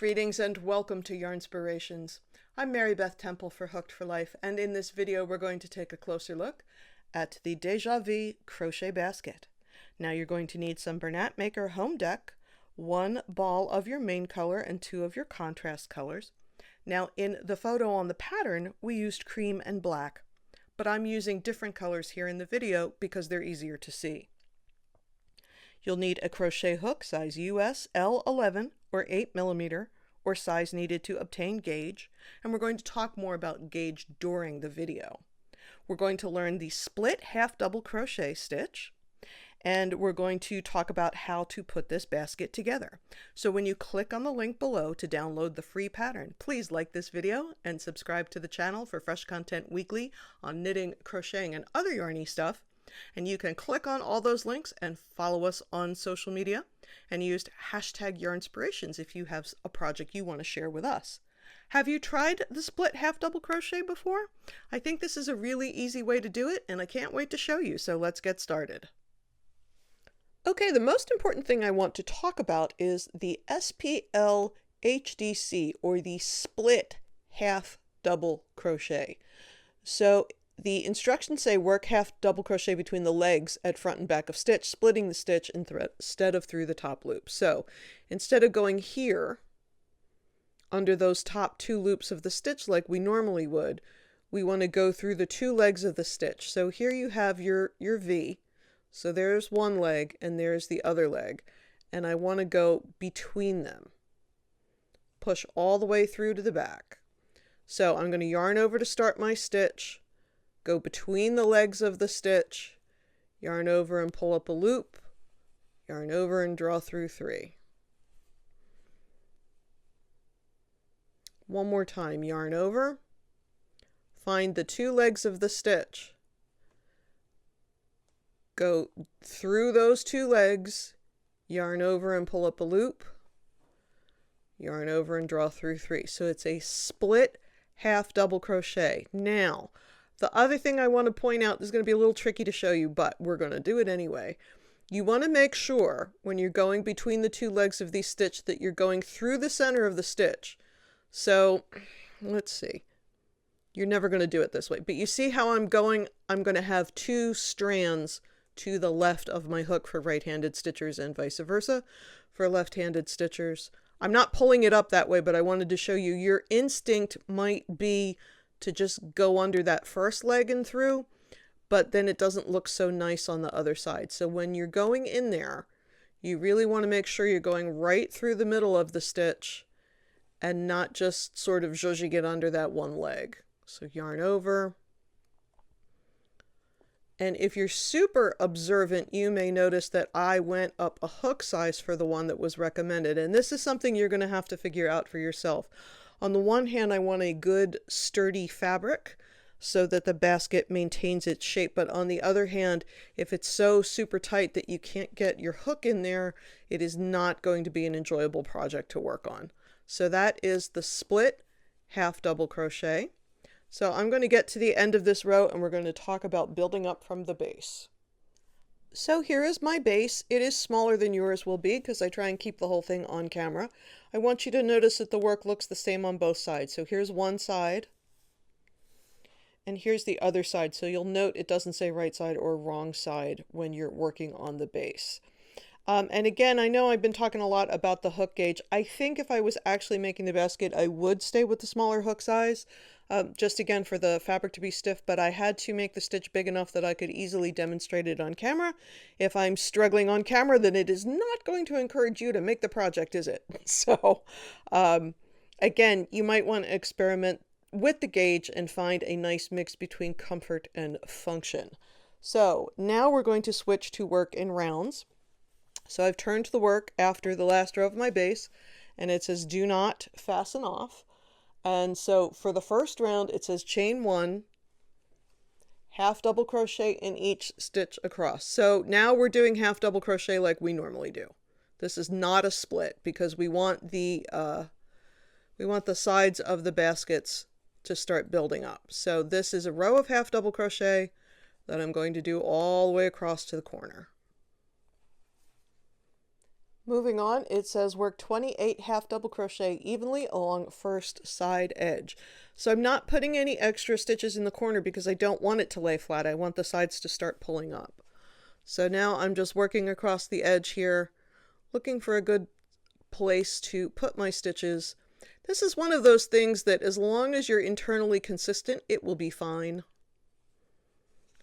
Greetings and welcome to Yarnspirations. I'm Mary Beth Temple for Hooked for Life, and in this video we're going to take a closer look at the Deja Vu crochet basket. Now you're going to need some Bernat Maker Home Dec, one ball of your main color and two of your contrast colors. Now in the photo on the pattern we used cream and black, but I'm using different colors here in the video because they're easier to see. You'll need a crochet hook size US L11 or 8mm, or size needed to obtain gauge, and we're going to talk more about gauge during the video. We're going to learn the split half double crochet stitch, and we're going to talk about how to put this basket together. So when you click on the link below to download the free pattern, please like this video and subscribe to the channel for fresh content weekly on knitting, crocheting, and other yarny stuff. And you can click on all those links and follow us on social media and use hashtag Yarnspirations if you have a project you want to share with us. Have you tried the split half double crochet before? I think this is a really easy way to do it, and I can't wait to show you, so let's get started. Okay, the most important thing I want to talk about is the SPL HDC, or the split half double crochet. So the instructions say work half double crochet between the legs at front and back of stitch, splitting the stitch instead of through the top loop. So instead of going here under those top two loops of the stitch like we normally would, we want to go through the two legs of the stitch. So here you have your V. So there's one leg and there's the other leg, and I want to go between them. Push all the way through to the back. So I'm going to yarn over to start my stitch, go between the legs of the stitch, yarn over and pull up a loop, yarn over and draw through 3. One more time, yarn over, find the two legs of the stitch, go through those two legs, yarn over and pull up a loop, yarn over and draw through 3. So it's a split half double crochet. Now, the other thing I want to point out is going to be a little tricky to show you, but we're going to do it anyway. You want to make sure when you're going between the two legs of the stitch that you're going through the center of the stitch. So let's see. You're never going to do it this way, but you see how I'm going to have two strands to the left of my hook for right-handed stitchers and vice versa for left-handed stitchers. I'm not pulling it up that way, but I wanted to show you your instinct might be to just go under that first leg and through, but then it doesn't look so nice on the other side. So when you're going in there, you really want to make sure you're going right through the middle of the stitch and not just sort of zhuzhing it under that one leg. So yarn over. And if you're super observant, you may notice that I went up a hook size for the one that was recommended. And this is something you're going to have to figure out for yourself. On the one hand, I want a good sturdy fabric so that the basket maintains its shape. But on the other hand, if it's so super tight that you can't get your hook in there, it is not going to be an enjoyable project to work on. So that is the split half double crochet. So I'm going to get to the end of this row and we're going to talk about building up from the base. So here is my base. It is smaller than yours will be because I try and keep the whole thing on camera. I want you to notice that the work looks the same on both sides. So here's one side and here's the other side. So you'll note it doesn't say right side or wrong side when you're working on the base. And again, I know I've been talking a lot about the hook gauge. I think if I was actually making the basket, I would stay with the smaller hook size, just again for the fabric to be stiff, but I had to make the stitch big enough that I could easily demonstrate it on camera. If I'm struggling on camera, then it is not going to encourage you to make the project, is it? So again, you might want to experiment with the gauge and find a nice mix between comfort and function. So now we're going to switch to work in rounds. So I've turned the work after the last row of my base and it says do not fasten off. And so for the first round it says chain 1, half double crochet in each stitch across. So now we're doing half double crochet like we normally do. This is not a split because we want the sides of the baskets to start building up. So this is a row of half double crochet that I'm going to do all the way across to the corner. Moving on, it says work 28 half double crochet evenly along first side edge. So I'm not putting any extra stitches in the corner because I don't want it to lay flat. I want the sides to start pulling up. So now I'm just working across the edge here, looking for a good place to put my stitches. This is one of those things that as long as you're internally consistent, it will be fine.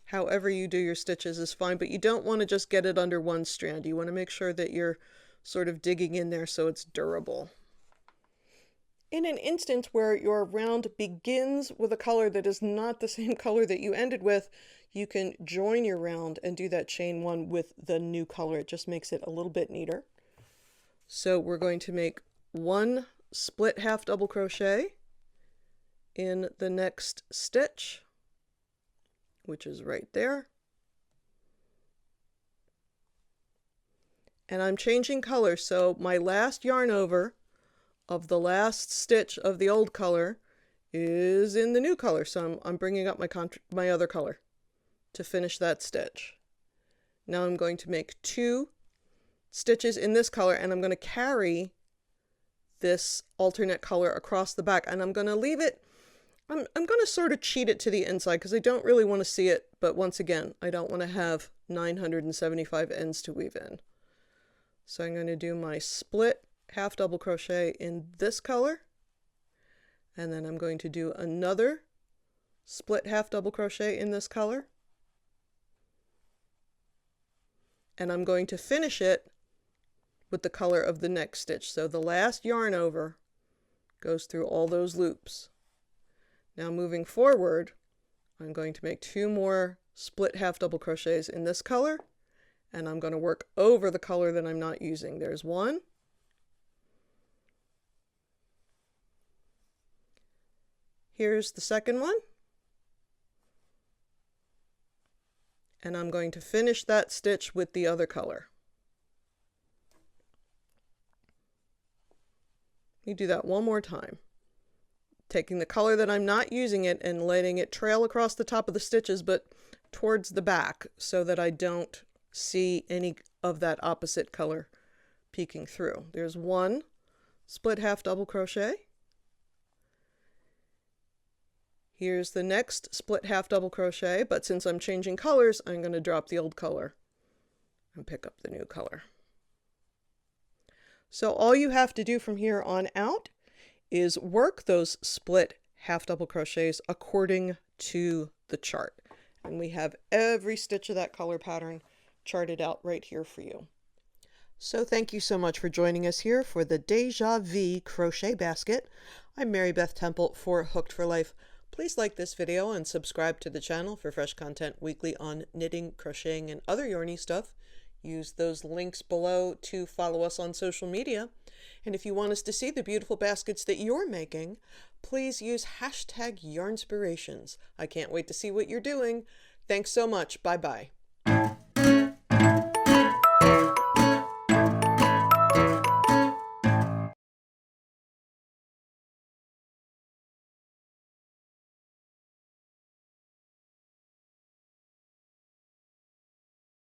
However you do your stitches is fine, but you don't want to just get it under one strand. You want to make sure that you're sort of digging in there so it's durable. In an instance where your round begins with a color that is not the same color that you ended with, you can join your round and do that chain one with the new color. It just makes it a little bit neater. So we're going to make one split half double crochet in the next stitch, which is right there. And I'm changing color, so my last yarn over of the last stitch of the old color is in the new color, so I'm bringing up my other color to finish that stitch. Now I'm going to make 2 stitches in this color, and I'm going to carry this alternate color across the back, and I'm going to leave it, I'm going to sort of cheat it to the inside because I don't really want to see it, but once again, I don't want to have 975 ends to weave in. So I'm going to do my split half double crochet in this color, and then I'm going to do another split half double crochet in this color, and I'm going to finish it with the color of the next stitch. So the last yarn over goes through all those loops. Now moving forward, I'm going to make 2 more split half double crochets in this color, and I'm going to work over the color that I'm not using. There's 1. Here's the second one. And I'm going to finish that stitch with the other color. Let me do that one more time. Taking the color that I'm not using it and letting it trail across the top of the stitches, but towards the back so that I don't see any of that opposite color peeking through. There's 1 split half double crochet. Here's the next split half double crochet, but since I'm changing colors, I'm going to drop the old color and pick up the new color. So all you have to do from here on out is work those split half double crochets according to the chart. And we have every stitch of that color pattern charted out right here for you. So thank you so much for joining us here for the Deja Vu crochet basket. I'm Mary Beth Temple for Hooked for Life. Please like this video and subscribe to the channel for fresh content weekly on knitting, crocheting, and other yarny stuff. Use those links below to follow us on social media. And if you want us to see the beautiful baskets that you're making, please use #Yarnspirations. I can't wait to see what you're doing. Thanks so much. Bye-bye.